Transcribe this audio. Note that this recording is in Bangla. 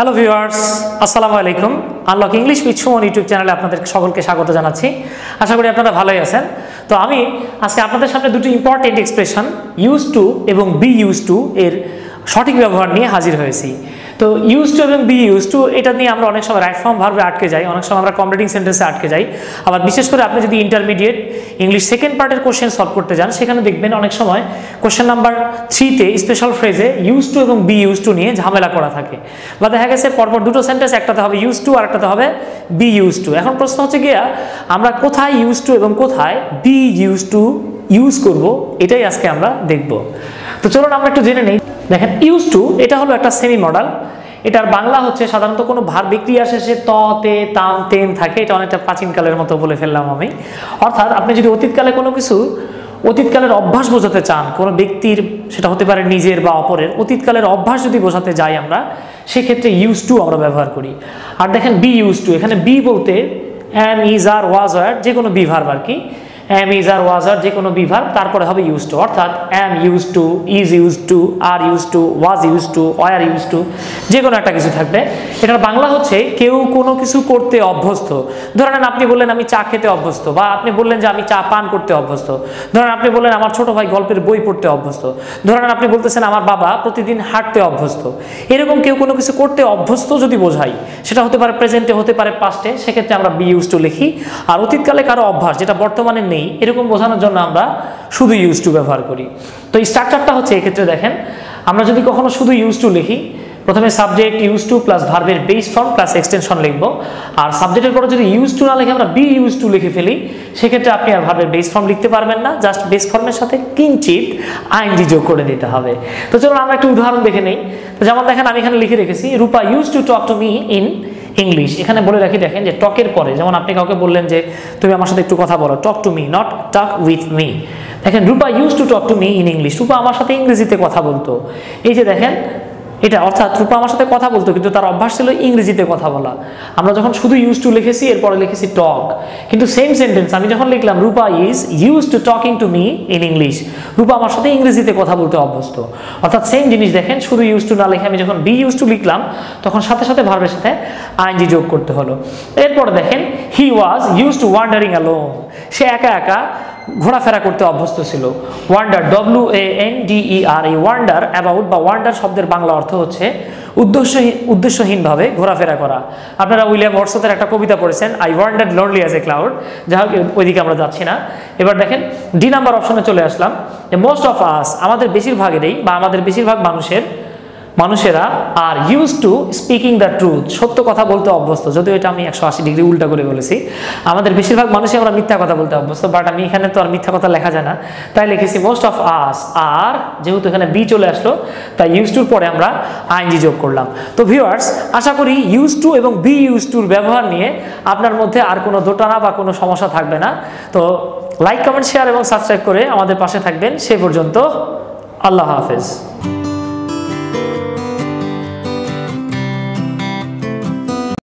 হ্যালো ভিউয়ার্স, আসসালামু আলাইকুম। Unlock English with Suman YouTube চ্যানেলে আপনাদের সকলকে স্বাগত জানাচ্ছি। আশা করি আপনারা ভালোই আছেন। তো আমি আজকে আপনাদের সামনে দুটি ইম্পর্টেন্ট এক্সপ্রেশন ইউজ টু এবং বি ইউজ টু এর সঠিক ব্যবহার নিয়ে হাজির হয়েছি। তো ইউজ টু এবং বি ইউজ টু এটা নিয়ে আমরা অনেক সময় রাইট ফর্ম ভার্বে আটকে যাই, অনেক সময় আমরা কমপ্লিটিং সেন্টেন্সে আটকে যাই। আবার বিশেষ করে আপনি যদি ইন্টারমিডিয়েট ইংলিশ সেকেন্ড পার্টের কোশ্চেন সলভ করতে যান, সেখানে দেখবেন অনেক সময় কোশ্চেন নাম্বার 3-তে স্পেশাল ফ্রেজে ইউজ টু এবং বি ইউজ টু নিয়ে ঝামেলা করা থাকে, বা দেখা গেছে পরপর দুটো সেন্টেন্স, একটাতে হবে ইউজ টু আর একটাতে হবে বি ইউজ টু। এখন প্রশ্ন হচ্ছে গিয়া আমরা কোথায় ইউজ টু এবং কোথায় বি ইউজ টু ইউজ করব, এটাই আজকে আমরা দেখব। তো চলুন আমরা একটু জেনে নেই। দেখেন, ইউজ টু এটা হলো একটা সেমি মডেল। এটার বাংলা হচ্ছে সাধারণত কোনো ভার্ব ক্রিয়া শেষে ত, তে, তাম, তেন থাকে। এটা অনেকটা প্রাচীনকালের মতো বলে ফেললাম আমি। অর্থাৎ আপনি যদি অতীতকালে কোনো কিছু অতীতকালের অভ্যাস বোঝাতে চান, কোনো ব্যক্তির, সেটা হতে পারে নিজের বা অপরের, অতীতকালের অভ্যাস যদি বোঝাতে যাই আমরা, সেক্ষেত্রে ইউজ টু আমরা ব্যবহার করি। আর দেখেন বি ইউজ টু, এখানে বি বলতে এম, ইজ, আর, ওয়াজ, আর যে কোনো বি ভার্ব আর কি। এম, ইজ, আর, ওয়াজ, আর যে কোনো বি ভার্ব, তারপরে হবে ইউজ টু। অর্থাৎ am use to, is use to, are use to, was use to, were use to, যে কোনো একটা কিছু থাকবে। এটার বাংলা হচ্ছে কেউ কোনো কিছু করতে অভ্যস্ত। ধরেন আপনি বললেন আমি চা খেতে অভ্যস্ত, বা আপনি বললেন যে আমি চা পান করতে অভ্যস্ত। ধরেন আপনি বললেন আমার ছোট ভাই গল্পের বই পড়তে অভ্যস্ত। ধরেন আপনি বলতেছেন আমার বাবা প্রতিদিন হাঁটতে অভ্যস্ত। এরকম কেউ কোনো কিছু করতে অভ্যস্ত যদি বোঝাই, সেটা হতে পারে প্রেজেন্টে, হতে পারে পাস্টে, সেক্ষেত্রে আমরা বি ইউজ টু লিখি। আর অতীতকালে কারো অভ্যাস যেটা বর্তমানে নেই, এরকম বোঝানোর জন্য আমরা শুধু ইউজ টু ব্যবহার করি। তো এই স্ট্রাকচারটা হচ্ছে, এক্ষেত্রে দেখেন আমরা যদি কখনো শুধু ইউজ টু লিখি, প্রথমে সাবজেক্ট ইউজ টু প্লাস ভার্বের বেস ফর্ম প্লাস এক্সটেনশন লিখবো। আর সাবজেক্টের পরে যদি ইউজ টু না লিখে আমরা বি ইউজ টু লিখে ফেলি, সেক্ষেত্রে আপনি আর ভার্বের বেস ফর্ম লিখতে পারবেন না, জাস্ট বেস ফর্মের সাথে কিঞ্চিত আইএনজি যোগ করে দিতে হবে। তো চলুন আমরা একটু উদাহরণ দেখে নেই। তো যেমন দেখেন আমি এখানে লিখে রেখেছি, Rupa use to talk to me in English. এখানে বলে রাখি, দেখেন যে টকের পরে, যেমন আপনি কাউকে বললেন যে তুমি আমার সাথে একটু কথা বলো, talk to me, not talk with me. দেখেন Rupa use to talk to me in English, Rupa আমার সাথে ইংরেজিতে কথা বলতো। এই যে দেখেন এটা, অর্থাৎ রূপা আমার সাথে কথা বলতো কিন্তু তার অভ্যাস ছিল ইংরেজিতে কথা বলা। আমরা যখন শুধু ইউজ টু লিখেছি, এরপরে লিখেছি টক, কিন্তু সেম সেন্টেন্স আমি যখন লিখলাম Rupa is use to talking to me in English, Rupa আমার সাথে ইংরেজিতে কথা বলতে অভ্যস্ত। অর্থাৎ সেম জিনিস দেখেন, শুধু ইউজ টু না লিখে আমি যখন বি ইউজ টু লিখলাম, তখন সাথে সাথে ভার্বের সাথে আইএনজি যোগ করতে হলো। এরপরে দেখেন he was use to wandering alone, সে একা একা ঘোরাফেরা করতে অভ্যস্ত ছিল। ওয়ান্ডার, WANDER, এই ওয়ান্ডার অ্যাবাউট বা ওয়ান্ডার শব্দের বাংলা অর্থ হচ্ছে উদ্দেশ্যহীনভাবে ঘোরাফেরা করা। আপনারা উইলিয়াম ওয়ার্ডসওয়ার্থের একটা কবিতা পড়েছেন, I wandered lonely as a cloud. যাই হোক, ওইদিকে আমরা যাচ্ছি না। এবার দেখেন ডি নাম্বার অপশনে চলে আসলাম। মোস্ট অফ আস, আমাদের বেশিরভাগেরই বা আমাদের বেশিরভাগ মানুষেরা are use to speaking the truth, সত্য কথা বলতে অভ্যস্ত। যদিও এটা আমি 180 ডিগ্রি উল্টা করে বলেছি। আমাদের বেশিরভাগ মানুষই আমরা মিথ্যা কথা বলতে অভ্যস্ত, বাট আমি এখানে তো আর মিথ্যা কথা লেখা যায় না, তাই লিখেছি মোস্ট অফ আস। আর যেহেতু এখানে বি চলে আসলো, তাই ইউজ টুর পরে আমরা আইএনজি যোগ করলাম। তো ভিউয়ার্স, আশা করি ইউজ টু এবং বি ইউজ টুর ব্যবহার নিয়ে আপনার মধ্যে আর কোনো দোটানা বা কোনো সমস্যা থাকবে না। তো লাইক, কমেন্ট, শেয়ার এবং সাবস্ক্রাইব করে আমাদের পাশে থাকবেন। সে পর্যন্ত আল্লাহ হাফেজ।